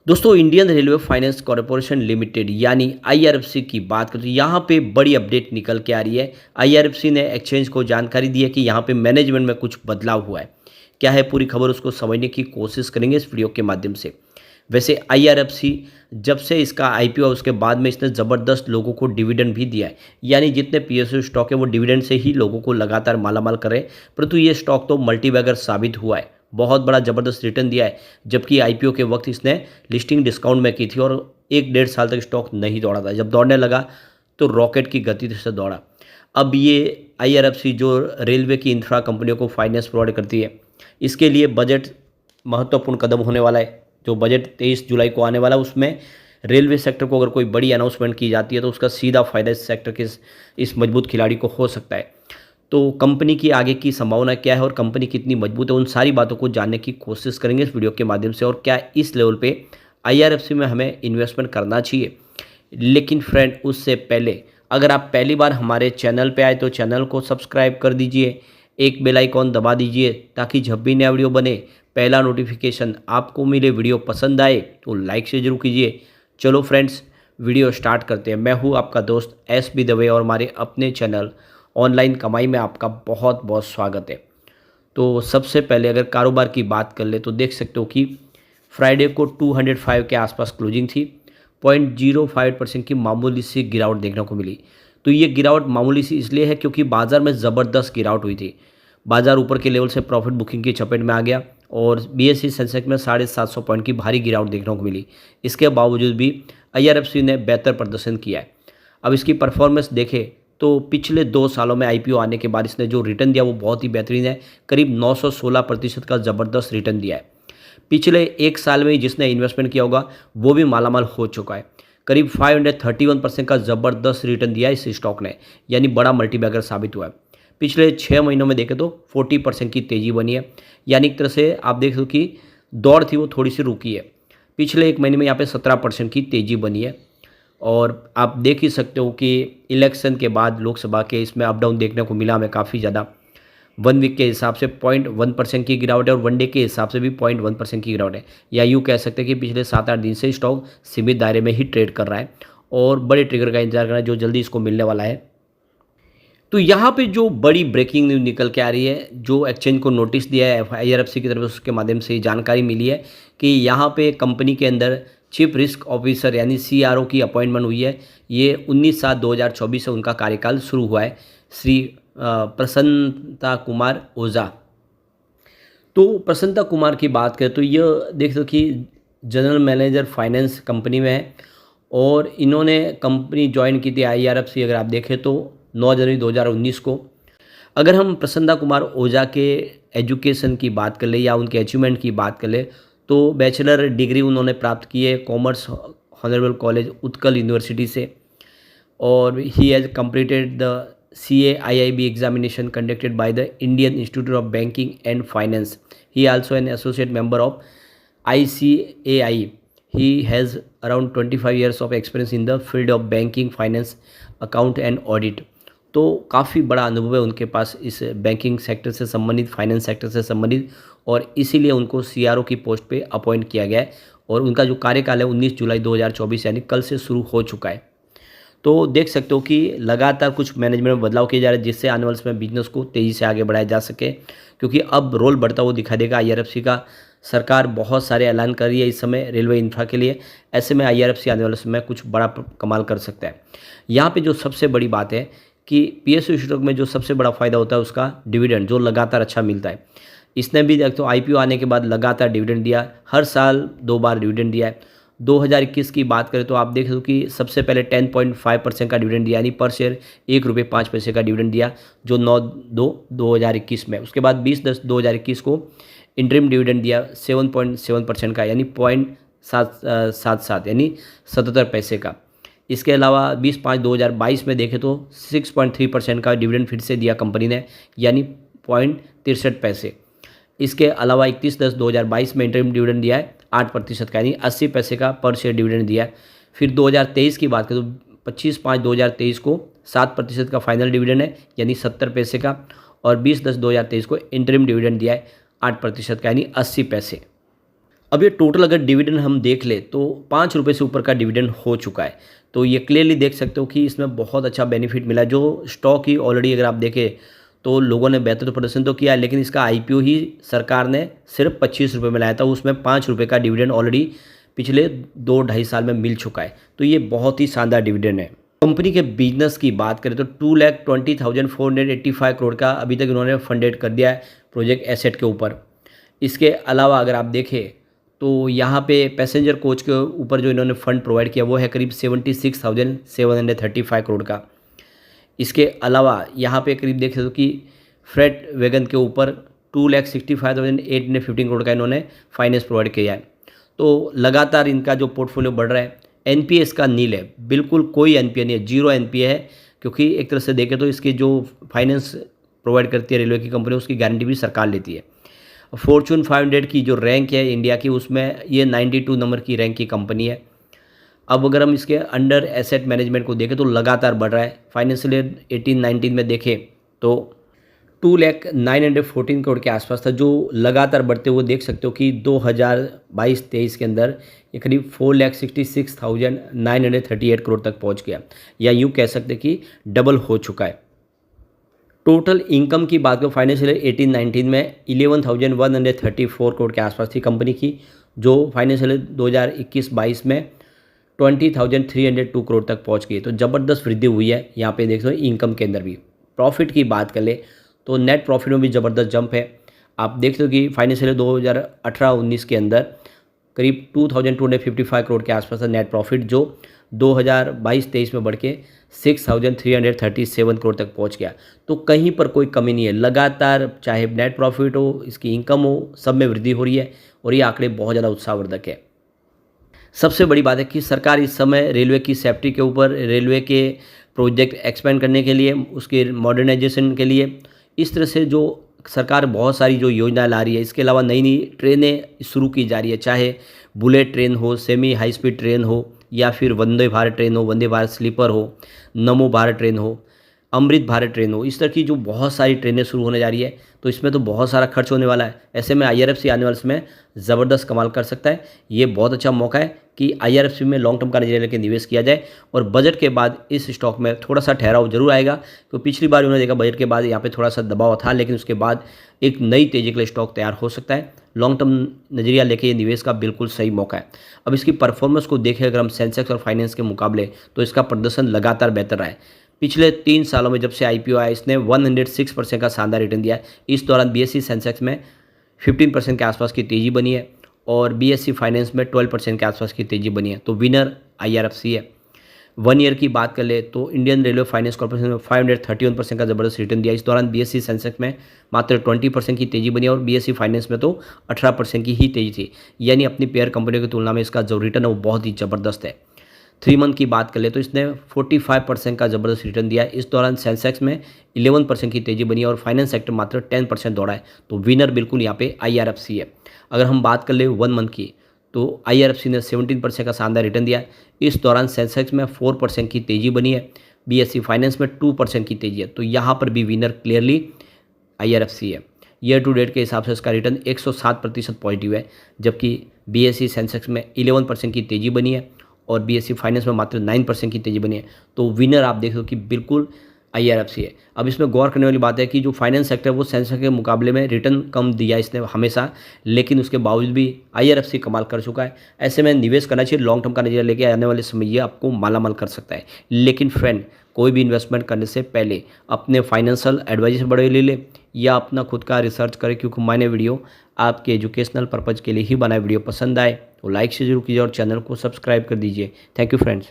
दोस्तों Indian railway finance corporation limited यानी IRFC की बात करें तो यहाँ पे बड़ी अपडेट निकल के आ रही है। आईआरएफसी ने एक्सचेंज को जानकारी दी है कि यहाँ पे मैनेजमेंट में कुछ बदलाव हुआ है। क्या है पूरी खबर उसको समझने की कोशिश करेंगे इस वीडियो के माध्यम से। वैसे आईआरएफसी जब से इसका आईपीओ उसके बाद में इसने ज़बरदस्त लोगों को डिविडेंड भी दिया है, यानी जितने पीएसयू स्टॉक है वो डिविडेंड से ही लोगों को लगातार मालामाल कर रहे हैं। परंतु ये स्टॉक तो मल्टीबैगर साबित हुआ है, बहुत बड़ा ज़बरदस्त रिटर्न दिया है। जबकि आईपीओ के वक्त इसने लिस्टिंग डिस्काउंट में की थी और 1 डेढ़ साल तक स्टॉक नहीं दौड़ा था। जब दौड़ने लगा तो रॉकेट की गति से दौड़ा। अब ये आईआरएफसी जो रेलवे की इंफ्रा कंपनियों को फाइनेंस प्रोवाइड करती है, इसके लिए बजट महत्वपूर्ण कदम होने वाला है। जो बजट 23 जुलाई को आने वाला है उसमें रेलवे सेक्टर को अगर कोई बड़ी अनाउंसमेंट की जाती है तो उसका सीधा फायदा इस सेक्टर के इस मजबूत खिलाड़ी को हो सकता है। तो कंपनी की आगे की संभावना क्या है और कंपनी कितनी मजबूत है, उन सारी बातों को जानने की कोशिश करेंगे इस वीडियो के माध्यम से। और क्या इस लेवल पे आईआरएफसी में हमें इन्वेस्टमेंट करना चाहिए। लेकिन फ्रेंड उससे पहले अगर आप पहली बार हमारे चैनल पे आए तो चैनल को सब्सक्राइब कर दीजिए, एक बेल आइकॉन दबा दीजिए ताकि जब भी नया वीडियो बने पहला नोटिफिकेशन आपको मिले। वीडियो पसंद आए तो लाइक से जरूर कीजिए। चलो फ्रेंड्स वीडियो स्टार्ट करते हैं। मैं हूँ आपका दोस्त एस बी दवे और हमारे अपने चैनल ऑनलाइन कमाई में आपका बहुत बहुत स्वागत है। तो सबसे पहले अगर कारोबार की बात कर ले तो देख सकते हो कि फ्राइडे को 205 के आसपास क्लोजिंग थी। 0.05% की मामूली सी गिरावट देखने को मिली। तो ये गिरावट मामूली सी इसलिए है क्योंकि बाजार में ज़बरदस्त गिरावट हुई थी। बाजार ऊपर के लेवल से प्रॉफिट बुकिंग की चपेट में आ गया और बीएसई सेंसेक्स में 750 पॉइंट की भारी गिरावट देखने को मिली। इसके बावजूद भी आईआरएफसी ने बेहतर प्रदर्शन किया है। अब इसकी परफॉर्मेंस देखें तो पिछले 2 सालों में आईपीओ आने के बाद इसने जो रिटर्न दिया वो बहुत ही बेहतरीन है। करीब 916% का ज़बरदस्त रिटर्न दिया है। पिछले 1 साल में ही जिसने इन्वेस्टमेंट किया होगा वो भी मालामाल हो चुका है। करीब 531% का ज़बरदस्त रिटर्न दिया है इस स्टॉक ने, यानी बड़ा मल्टीबैगर साबित हुआ है। पिछले 6 महीनों में देखें तो 40% की तेज़ी बनी है, यानी एक तरह से आप देख लो कि दौड़ थी वो थोड़ी सी रुकी है। पिछले 1 महीने में यहाँ पे 17% की तेज़ी बनी है। और आप देख ही सकते हो कि इलेक्शन के बाद लोकसभा के इसमें अप डाउन देखने को मिला हमें काफ़ी ज़्यादा। 1 वीक के हिसाब से 0.1% की गिरावट है और 1 डे के हिसाब से भी 0.1% की गिरावट है। या यूँ कह सकते हैं कि पिछले 7-8 दिन से स्टॉक सीमित दायरे में ही ट्रेड कर रहा है और बड़े ट्रिगर का इंतजार कर रहा है जो जल्दी इसको मिलने वाला है। तो यहाँ पे जो बड़ी ब्रेकिंग न्यूज़ निकल के आ रही है, जो एक्सचेंज को नोटिस दिया है आईआरएफसी की तरफ से, उसके माध्यम से जानकारी मिली है कि यहाँ पे कंपनी के अंदर चीफ रिस्क ऑफिसर यानी सीआरओ की अपॉइंटमेंट हुई है। ये 19/7/2024 से उनका कार्यकाल शुरू हुआ है, श्री प्रसन्नता कुमार ओझा। तो प्रसन्नता कुमार की बात करें तो ये देख लो कि जनरल मैनेजर फाइनेंस कंपनी में है और इन्होंने कंपनी ज्वाइन की थी आईआरएफसी अगर आप देखें तो 9 जनवरी 2019 को। अगर हम प्रसन्ना कुमार ओझा के एजुकेशन की बात कर ले या उनके अचीवमेंट की बात कर ले तो बैचलर डिग्री उन्होंने प्राप्त की है commerce honourable college Utkal university से। और he has completed the CAIIB examination conducted by the Indian Institute of Banking and Finance. He also an associate member of ICAI. He has around 25 years of experience in the field of banking, finance, account and audit. तो काफ़ी बड़ा अनुभव है उनके पास इस banking sector से संबंधित, finance sector से संबंधित, और इसीलिए उनको सीआरओ की पोस्ट पे अपॉइंट किया गया है। और उनका जो कार्यकाल है 19 जुलाई 2024 यानी कल से शुरू हो चुका है। तो देख सकते हो कि लगातार कुछ मैनेजमेंट में बदलाव किए जा रहे हैं जिससे आने वाले समय बिजनेस को तेज़ी से आगे बढ़ाया जा सके, क्योंकि अब रोल बढ़ता हुआ दिखाई देगा आईआरएफसी का। सरकार बहुत सारे ऐलान कर रही है इस समय रेलवे इंफ्रा के लिए। ऐसे में आईआरएफसी आने वाले समय कुछ बड़ा कमाल कर सकता है। यहाँ पे जो सबसे बड़ी बात है कि पीएसयू स्टॉक में जो सबसे बड़ा फायदा होता है उसका डिविडेंड जो लगातार अच्छा मिलता है। इसने भी देख तो आईपीओ आने के बाद लगातार डिविडेंड दिया, हर साल 2 बार डिविडेंड दिया है। 2021 की बात करें तो आप देख लो कि सबसे पहले 10.5% का डिविडेंड दिया, यानी पर शेयर ₹1.05 का डिविडेंड दिया जो 9/2/2021 में। उसके बाद 20/10/2021 को इंटरिम डिविडेंड दिया 7.7% का, यानी 0.777 यानी 77 पैसे का। इसके अलावा 20/5/2022 में देखें तो 6.3% का डिविडेंड फिर से दिया कंपनी ने, यानी 0.63 पैसे। इसके अलावा 31/10/2022 में इंटरिम डिविडेंड दिया है 8% का, यानी 80 पैसे का पर शेयर डिविडेंड दिया है। फिर 2023 की बात करें तो 25/5/2023 को 7% का फाइनल डिविडेंड है, यानी 70 पैसे का। और 20/10/2023 को इंटरिम डिविडेंड दिया है 8% का, यानी 80 पैसे। अब ये टोटल अगर डिविडेंड हम देख ले तो 5 रुपये से ऊपर का डिविडेंड हो चुका है। तो ये क्लियरली देख सकते हो कि इसमें बहुत अच्छा बेनिफिट मिला है। जो स्टॉक ही ऑलरेडी अगर आप देखें तो लोगों ने बेहतर तो प्रदर्शन तो किया है, लेकिन इसका आईपीओ ही सरकार ने सिर्फ 25 रुपये में लाया था, उसमें 5 रुपये का डिविडेंड ऑलरेडी पिछले 2-2.5 साल में मिल चुका है। तो ये बहुत ही शानदार डिविडेंड है। कंपनी के बिजनेस की बात करें तो 2,20,485 करोड़ का अभी तक इन्होंने फंडेड कर दिया है प्रोजेक्ट एसेट के ऊपर। इसके अलावा अगर आप देखें तो यहाँ पे पैसेंजर कोच के ऊपर जो इन्होंने फंड प्रोवाइड किया वो है करीब 76,735 करोड़ का। इसके अलावा यहाँ पे करीब देख सकते हो कि फ्रेट वैगन के ऊपर 2,65,815 करोड़ का इन्होंने फाइनेंस प्रोवाइड किया है। तो लगातार इनका जो पोर्टफोलियो बढ़ रहा है। एनपीए इसका नील है, बिल्कुल कोई एनपीए नहीं है, 0 एनपीए है, क्योंकि एक तरह से देखें तो इसकी जो फाइनेंस प्रोवाइड करती है रेलवे की कंपनी उसकी गारंटी भी सरकार लेती है। फॉर्चून 500 की जो रैंक है इंडिया की उसमें ये 92 नंबर की रैंक की कंपनी है। अब अगर हम इसके अंडर एसेट मैनेजमेंट को देखें तो लगातार बढ़ रहा है। फाइनेंशियल ईयर 18-19 में देखें तो 2,09,14 करोड़ के आसपास था, जो लगातार बढ़ते हुए देख सकते हो कि 2022-23 के अंदर ये करीब 4,66,938 करोड़ तक पहुंच गया, या यूँ कह सकते कि डबल हो चुका है। टोटल इनकम की बात करें फाइनेंशियल ईयर 18-19 में 11,134 करोड़ के आसपास थी कंपनी की, जो फाइनेंशियल ईयर 2021-22 में 20,302 करोड़ तक पहुंच गई। तो ज़बरदस्त वृद्धि हुई है यहाँ पे देख सकते हो इनकम के अंदर भी। प्रॉफिट की बात कर ले तो नेट प्रॉफिट में भी ज़बरदस्त जंप है। आप देख सकते हो कि फाइनेंशियल ईयर 2018-19 के अंदर करीब 2,255 करोड़ के आसपास था नेट प्रॉफिट, जो 2022-23 में बढ़ के 6,337 करोड़ तक पहुंच गया। तो कहीं पर कोई कमी नहीं है, लगातार चाहे नेट प्रॉफिट हो, इसकी इनकम हो, सब में वृद्धि हो रही है और ये आंकड़े बहुत ज़्यादा उत्साहवर्धक है। सबसे बड़ी बात है कि सरकार इस समय रेलवे की सेफ्टी के ऊपर, रेलवे के प्रोजेक्ट एक्सपेंड करने के लिए, उसके मॉडर्नाइजेशन के लिए इस तरह से जो सरकार बहुत सारी जो योजना ला रही है। इसके अलावा नई नई ट्रेनें शुरू की जा रही है, चाहे बुलेट ट्रेन हो, सेमी हाई स्पीड ट्रेन हो, या फिर वंदे भारत ट्रेन हो, वंदे भारत स्लीपर हो, नमो भारत ट्रेन हो, अमृत भारत ट्रेन हो। इस तरह की जो बहुत सारी ट्रेनें शुरू होने जा रही है, तो इसमें तो बहुत सारा खर्च होने वाला है। ऐसे में आईआरएफसी आने वाले समय ज़बरदस्त कमाल कर सकता है। ये बहुत अच्छा मौका है कि आईआरएफसी में लॉन्ग टर्म का नजरिया लेकर निवेश किया जाए, और बजट के बाद इस स्टॉक में थोड़ा सा ठहराव जरूर आएगा। तो पिछली बार उन्होंने देखा बजट के बाद यहाँ पे थोड़ा सा दबाव था, लेकिन उसके बाद एक नई तेजी के लिए स्टॉक तैयार हो सकता है। लॉन्ग टर्म नजरिया लेके ये निवेश का बिल्कुल सही मौका है। अब इसकी परफॉर्मेंस को देखें अगर हम सेंसेक्स और फाइनेंस के मुकाबले, तो इसका प्रदर्शन लगातार बेहतर रहा है। पिछले 3 सालों में जब से आईपीओ आया इसने 106% का शानदार रिटर्न दिया है। इस दौरान बीएसई सेंसेक्स में 15% के आसपास की तेजी बनी है और बीएसई फाइनेंस में 12% के आसपास की तेजी बनी है। तो विनर आईआरएफसी है। 1 ईयर की बात कर ले तो इंडियन रेलवे फाइनेंस कॉर्पोरेशन में 531% का ज़बरदस्त रिटर्न दिया। इस दौरान बीएसई सेंसेक्स में मात्र 20% की तेजी बनी है और बीएसई फाइनेंस में तो 18% की ही तेजी थी। यानी अपनी पेयर कंपनियों की तुलना में इसका जो रिटर्न है वो बहुत ही ज़बरदस्त है। 3 मंथ की बात कर ले तो इसने 45% का ज़बरदस्त रिटर्न दिया है। इस दौरान सेंसेक्स में 11% की तेजी बनी है और फाइनेंस सेक्टर मात्र 10% दौड़ा है। तो विनर बिल्कुल यहाँ पे आईआरएफसी है। अगर हम बात कर ले 1 मंथ की, तो आईआरएफसी ने 17% का शानदार रिटर्न दिया है। इस दौरान सेंसेक्स में 4% की तेजी बनी है, बीएसई फाइनेंस में 2% की तेजी है। तो यहाँ पर भी विनर क्लियरली आईआरएफसी है। ईयर टू डेट के हिसाब से इसका रिटर्न 107% पॉजिटिव है, जबकि बीएसई सेंसेक्स में 11% की तेजी बनी है और बीएसई फाइनेंस में मात्र 9% की तेजी बनी है। तो विनर आप देख लो कि बिल्कुल आईआरएफसी है। अब इसमें गौर करने वाली बात है कि जो फाइनेंस सेक्टर है वो सेंसेक्स के मुकाबले में रिटर्न कम दिया इसने हमेशा, लेकिन उसके बावजूद भी आईआरएफसी कमाल कर चुका है। ऐसे में निवेश करना चाहिए, लॉन्ग टर्म का नजरिया लेके आने वाले समय ये आपको मालामाल कर सकता है। लेकिन फ्रेंड, कोई भी इन्वेस्टमेंट करने से पहले अपने फाइनेंशियल एडवाइजर से बड़े ले ले या अपना खुद का रिसर्च करें, क्योंकि मैंने वीडियो आपके एजुकेशनल पर्पज़ के लिए ही बनाया। वीडियो पसंद आए तो लाइक से जरूर कीजिए और चैनल को सब्सक्राइब कर दीजिए। Thank you friends.